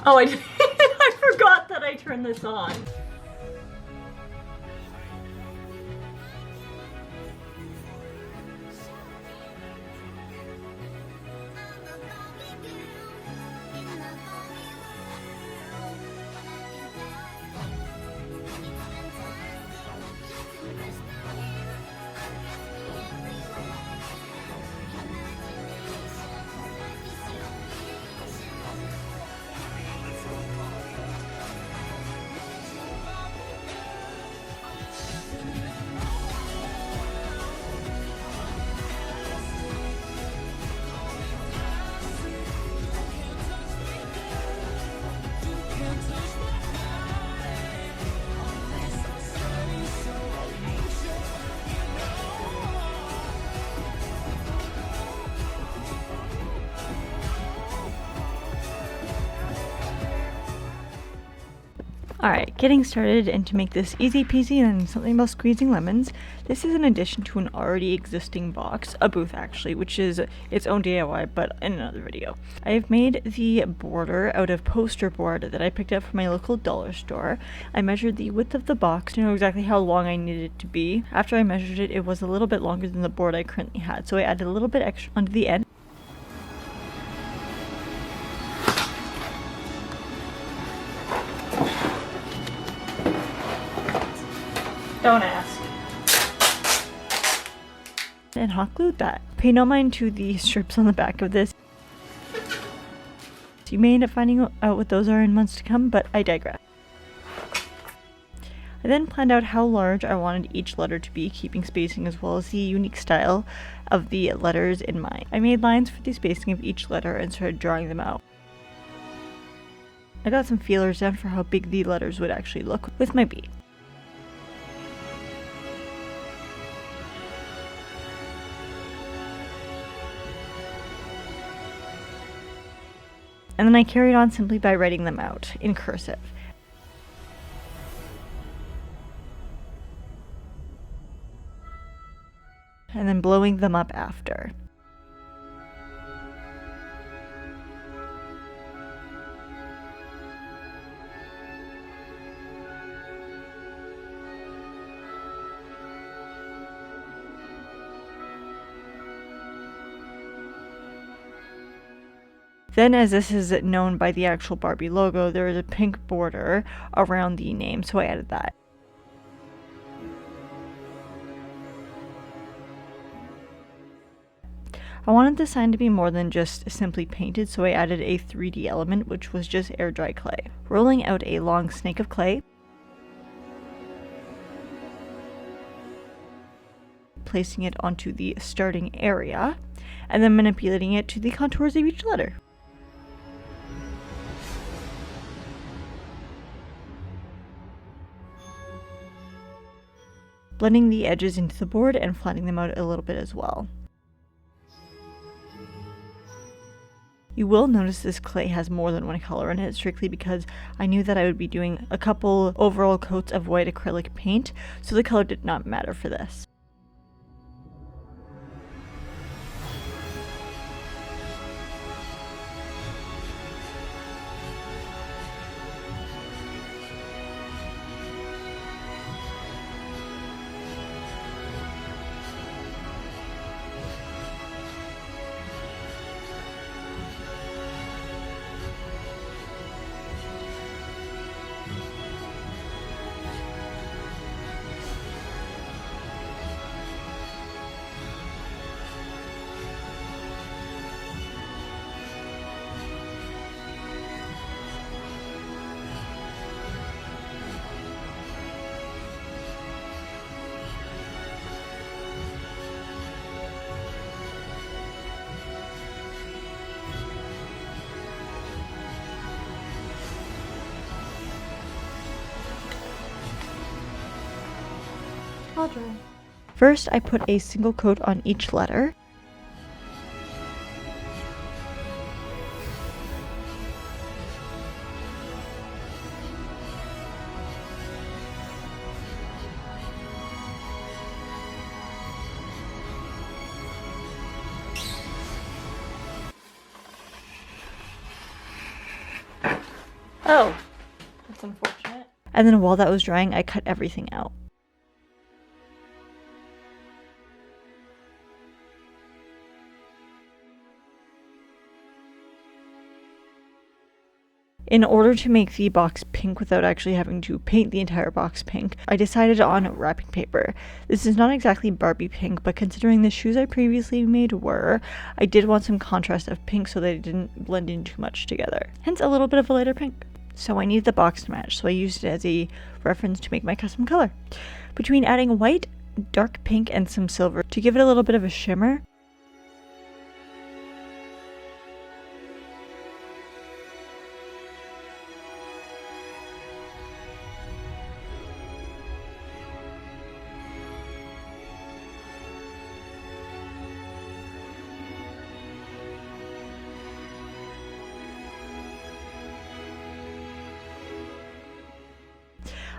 Oh, I forgot that I turned this on. Alright, getting started, and to make this easy peasy and something about squeezing lemons, this is an addition to an already existing box, a booth actually, which is its own DIY, but in another video. I have made the border out of poster board that I picked up from my local dollar store. I measured the width of the box to know exactly how long I needed it to be. After I measured it, it was a little bit longer than the board I currently had, so I added a little bit extra onto the end. Don't ask. And hot glued that. Pay no mind to the strips on the back of this. You may end up finding out what those are in months to come, but I digress. I then planned out how large I wanted each letter to be, keeping spacing as well as the unique style of the letters in mind. I made lines for the spacing of each letter and started drawing them out. I got some feelers down for how big the letters would actually look with my bead. And then I carried on simply by writing them out in cursive. And then blowing them up after. Then, as this is known by the actual Barbie logo, there is a pink border around the name, so I added that. I wanted the sign to be more than just simply painted, so I added a 3D element, which was just air dry clay. Rolling out a long snake of clay, placing it onto the starting area, and then manipulating it to the contours of each letter. Blending the edges into the board and flattening them out a little bit as well. You will notice this clay has more than one color in it, strictly because I knew that I would be doing a couple overall coats of white acrylic paint, so the color did not matter for this. I'll dry. First, I put a single coat on each letter. Oh, that's unfortunate. And then while that was drying, I cut everything out. In order to make the box pink without actually having to paint the entire box pink, I decided on wrapping paper. This is not exactly Barbie pink, but considering the shoes I previously made were, I did want some contrast of pink so they didn't blend in too much together. Hence a little bit of a lighter pink. So I needed the box to match, so I used it as a reference to make my custom color. Between adding white, dark pink, and some silver to give it a little bit of a shimmer,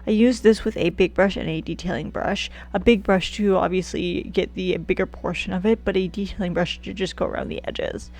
I used this with a big brush and a detailing brush. A big brush to obviously get the bigger portion of it, but a detailing brush to just go around the edges.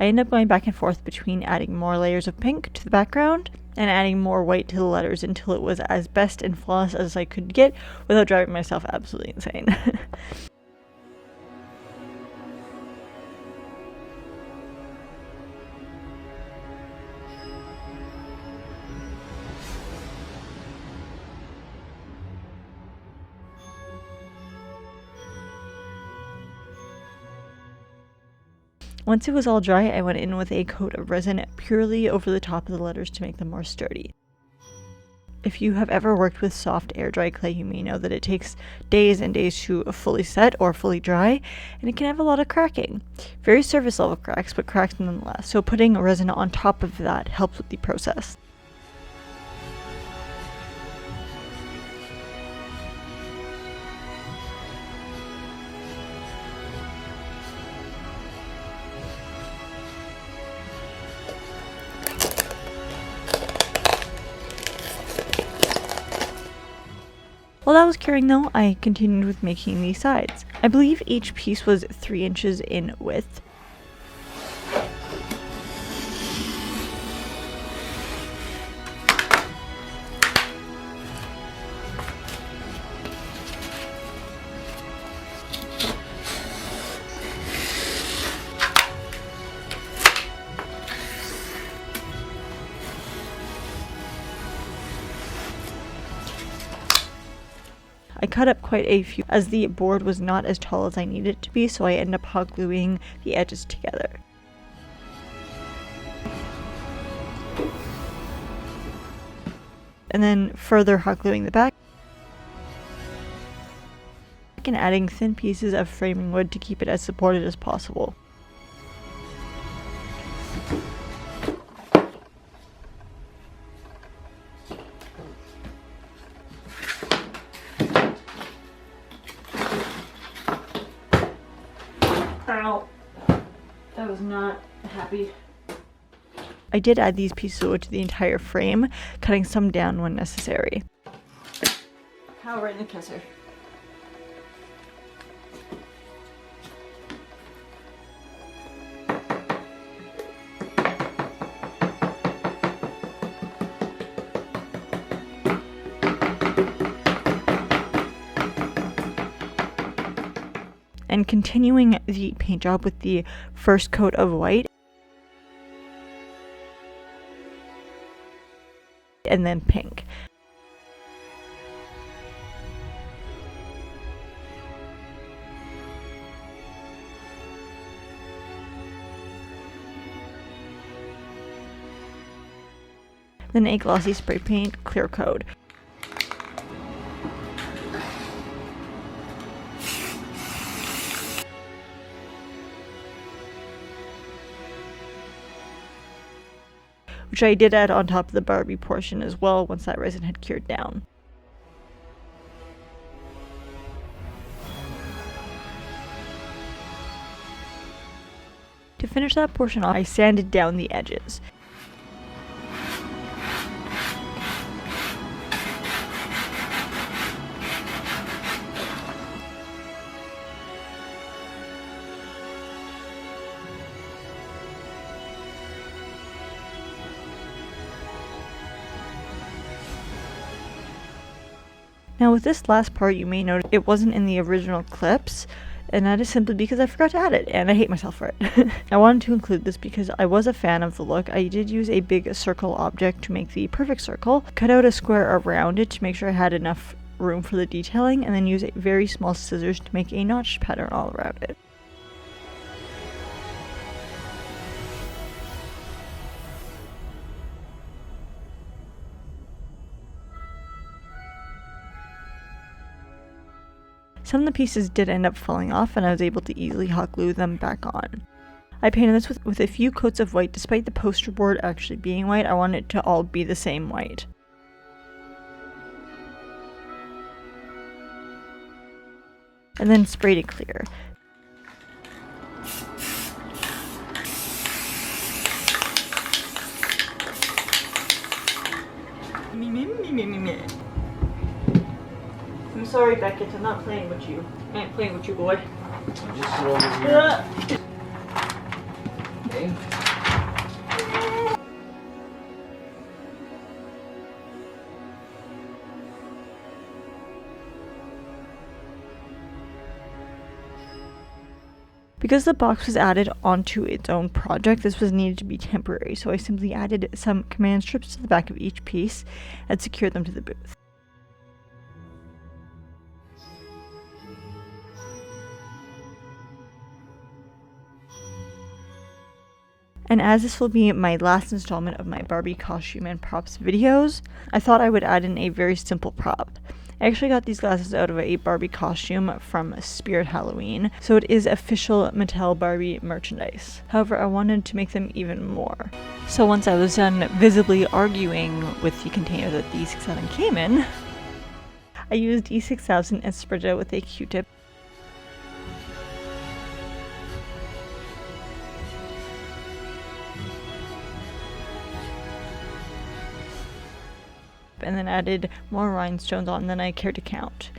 I ended up going back and forth between adding more layers of pink to the background and adding more white to the letters until it was as best and flawless as I could get without driving myself absolutely insane. Once it was all dry, I went in with a coat of resin purely over the top of the letters to make them more sturdy. If you have ever worked with soft air dry clay, you may know that it takes days and days to fully set or fully dry, and it can have a lot of cracking. Very surface level cracks, but cracks nonetheless. So putting resin on top of that helps with the process. While that was curing though, I continued with making these sides. I believe each piece was 3 inches in width. I cut up quite a few as the board was not as tall as I needed it to be, so I ended up hot gluing the edges together. And then further hot gluing the back and adding thin pieces of framing wood to keep it as supported as possible. was not happy. I did add these pieces of wood to the entire frame, cutting some down when necessary. Power right in the kisser. And continuing the paint job with the first coat of white. And then pink. Then a glossy spray paint clear coat. Which I did add on top of the Barbie portion as well once that resin had cured down. To finish that portion off, I sanded down the edges. Now with this last part, you may notice it wasn't in the original clips, and that is simply because I forgot to add it, and I hate myself for it. I wanted to include this because I was a fan of the look. I did use a big circle object to make the perfect circle, cut out a square around it to make sure I had enough room for the detailing, and then use very small scissors to make a notch pattern all around it. Some of the pieces did end up falling off, and I was able to easily hot glue them back on. I painted this with a few coats of white. Despite the poster board actually being white, I wanted it to all be the same white. And then sprayed it clear. I'm sorry, Beckett, I'm not playing with you. I ain't playing with you, boy. Just sit over here. Okay. Because the box was added onto its own project, this was needed to be temporary, so I simply added some command strips to the back of each piece and secured them to the booth. And as this will be my last installment of my Barbie costume and props videos, I thought I would add in a very simple prop. I actually got these glasses out of a Barbie costume from Spirit Halloween, so it is official Mattel Barbie merchandise. However, I wanted to make them even more. So once I was done visibly arguing with the container that the E6000 came in, I used E6000 and spread it out with a Q-tip. And then added more rhinestones on than I cared to count.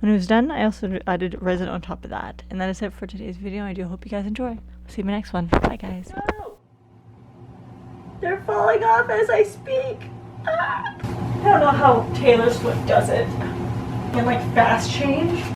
When it was done, I also added resin on top of that. And that is it for today's video. I do hope you guys enjoy. See you in my next one. Bye, guys. No! They're falling off as I speak. Ah! I don't know how Taylor Swift does it. And like fast change.